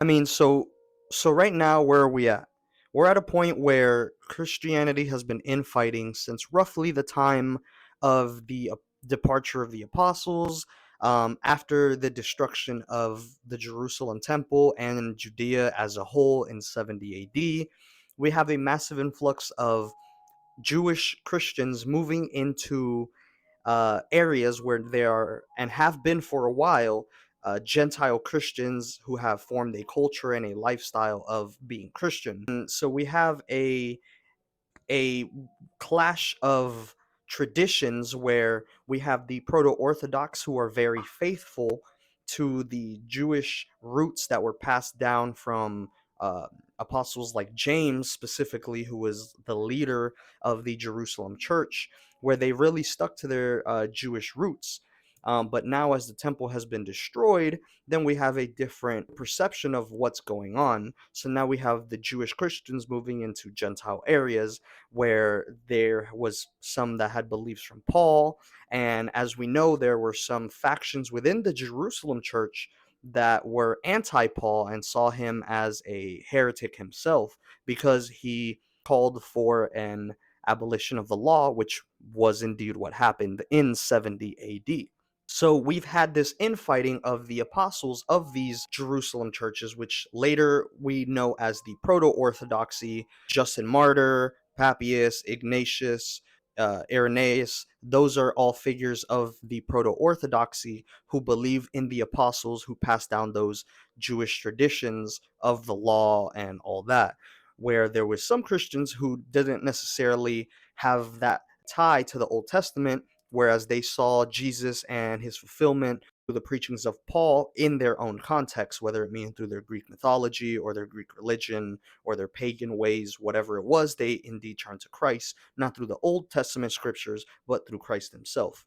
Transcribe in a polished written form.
I mean, so right now, where are we at? We're at a point where Christianity has been infighting since roughly the time of the departure of the apostles, after the destruction of the Jerusalem temple and Judea as a whole in 70 AD. We have a massive influx of Jewish Christians moving into areas where there are and have been for a while Gentile Christians who have formed a culture and a lifestyle of being Christian. And so we have a clash of traditions where we have the proto-Orthodox who are very faithful to the Jewish roots that were passed down from uh, apostles like James, specifically, who was the leader of the Jerusalem church, where they really stuck to their Jewish roots. But now, as the temple has been destroyed, then we have a different perception of what's going on. So now we have the Jewish Christians moving into Gentile areas where there was some that had beliefs from Paul. And as we know, there were some factions within the Jerusalem church that were anti Paul and saw him as a heretic himself because he called for an abolition of the law, which was indeed what happened in 70 AD. So we've had this infighting of the apostles of these Jerusalem churches, which later we know as the Proto-Orthodoxy. Justin Martyr, Papias, Ignatius, Irenaeus. Those are all figures of the Proto-Orthodoxy who believe in the apostles who passed down those Jewish traditions of the law and all that. Where there was some Christians who didn't necessarily have that tie to the Old Testament, whereas they saw Jesus and his fulfillment through the preachings of Paul in their own context, whether it mean through their Greek mythology or their Greek religion or their pagan ways, whatever it was, they indeed turned to Christ, not through the Old Testament scriptures, but through Christ himself.